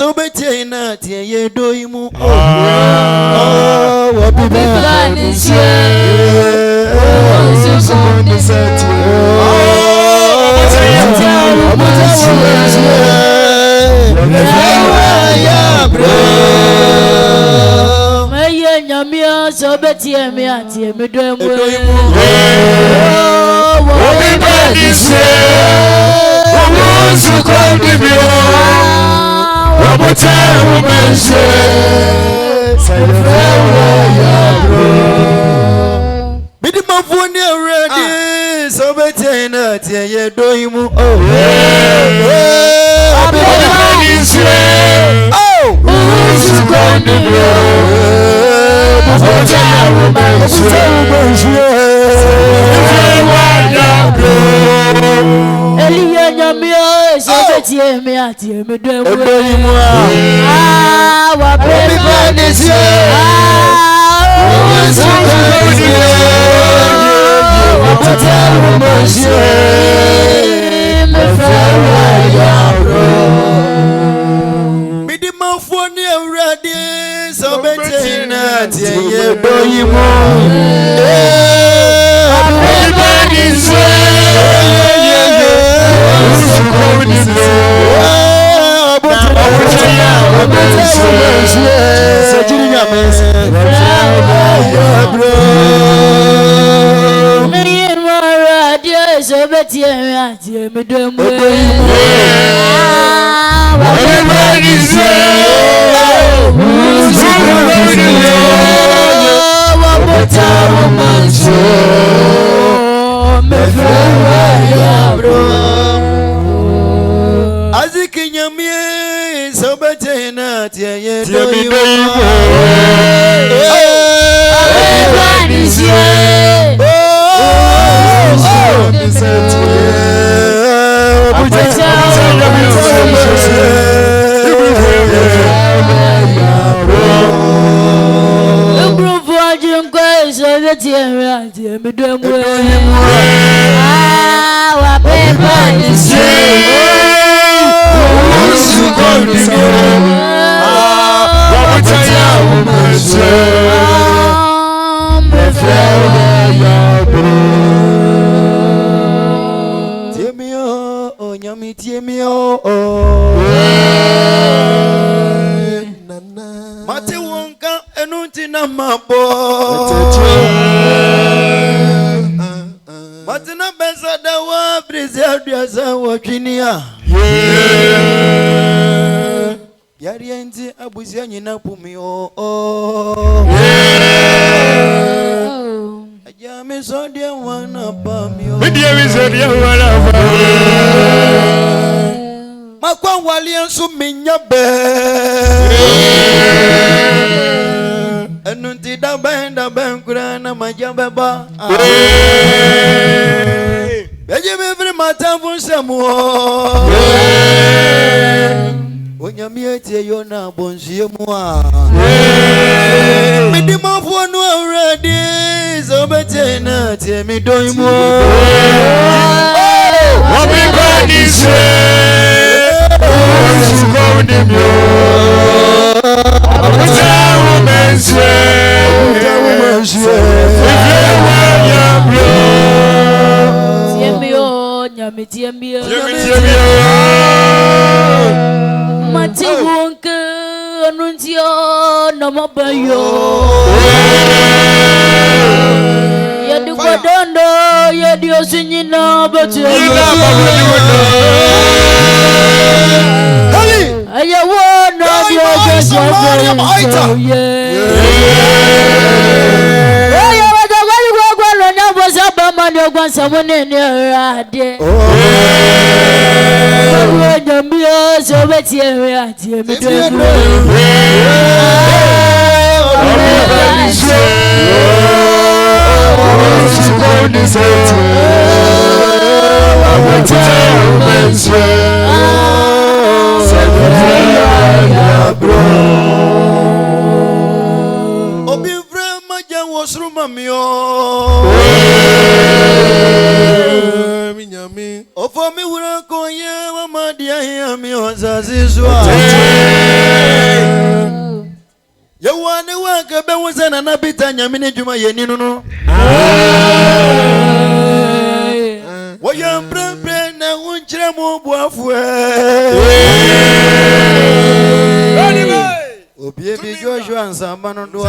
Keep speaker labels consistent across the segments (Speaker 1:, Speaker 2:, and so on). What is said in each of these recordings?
Speaker 1: so bete na tie ye doimu. Oh,
Speaker 2: what be done is so beti me ati me do emu wo be bani se wo su ko di bi wo bota wo mense say ya bro
Speaker 1: bidi mafoni already so beti na ti ye do imu oh
Speaker 2: wo be bani se wo su ko di bi Eliya nyamio so me ati me do wa baby this
Speaker 1: Ofo mi wura ko ye wa ma dia mi o za zizwa was an anabita mini juma yenino. What you bring now won't tremble boafwe. Obi Joshua and Samano do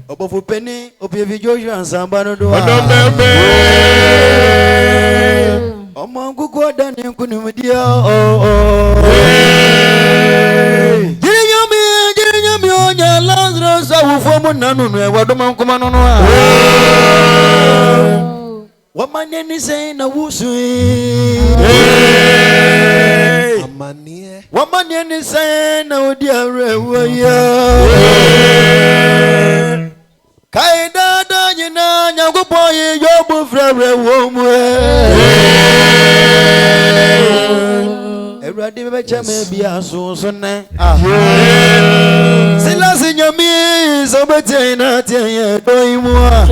Speaker 1: Obofu Penny, Obi Joshua and Samano do Among Gugu Daniel Kunimudia. Yami on your Lazarus, I will form a nanu, what do man come on? What my name is saying, a woosu. What my name is saying, oh dear, Kaida, Dana, Yago boy, your boyfriend, Everybody may be a source on that. Silas in your means, so better not doing more.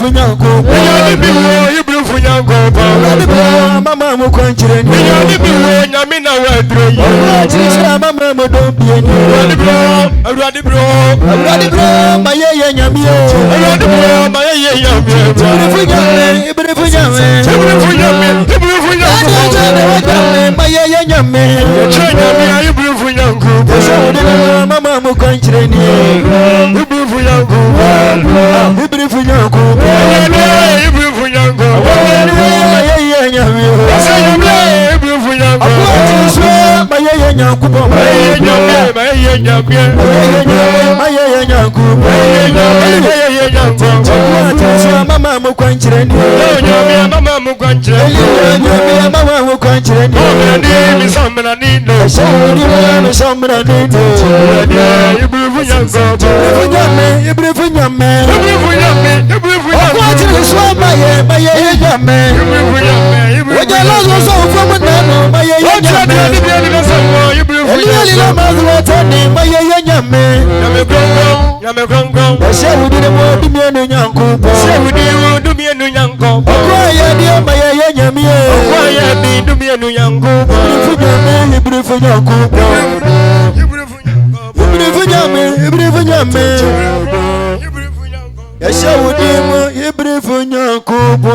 Speaker 1: funyanko.
Speaker 2: Nyame bi wo ibru funyanko pa.
Speaker 1: Mama mo kwanchire ni.
Speaker 2: Nyame bi wo nyame na wadro yi.
Speaker 1: Chira mama mo don bie ni.
Speaker 2: Awurade bro.
Speaker 1: Maye nyame o.
Speaker 2: Awurade bro maye nyame.
Speaker 1: Ibru funyame. Maye nyame.
Speaker 2: Nyame ibru funyanko.
Speaker 1: Mama mo kwanchire ni.
Speaker 2: Ibru funyanko.
Speaker 1: Ibru funyanko.
Speaker 2: Ibru funyanko.
Speaker 1: Maye nyame o.
Speaker 2: Ibru funyanko.
Speaker 1: Maye nyankubo.
Speaker 2: Maye nyame.
Speaker 1: Maye nyankubo.
Speaker 2: Maye nyankubo.
Speaker 1: Mama mo kwanchire ni.
Speaker 2: Nyame mama mo kwanchire.
Speaker 1: Nyame mama mo kwanchire ni.
Speaker 2: Ni samra ni no.
Speaker 1: Ni samra ni no.
Speaker 2: Ibru funyanko.
Speaker 1: Ibru funyame.
Speaker 2: Kwanchire
Speaker 1: so maye nyame. Oja lazo so fomu nano maye nyame. Eli la mazwata ni maye nyame.
Speaker 2: Nyame gongo.
Speaker 1: Shehu di mo di mienu nyankubo.
Speaker 2: Shehu di wo du mienu nyanko.
Speaker 1: Okwaya di maye nyame.
Speaker 2: Okwaya di du mienu nyanko.
Speaker 1: Ibru funyankubo. Ibru funyame. Shehu di mo ibru funyankubo.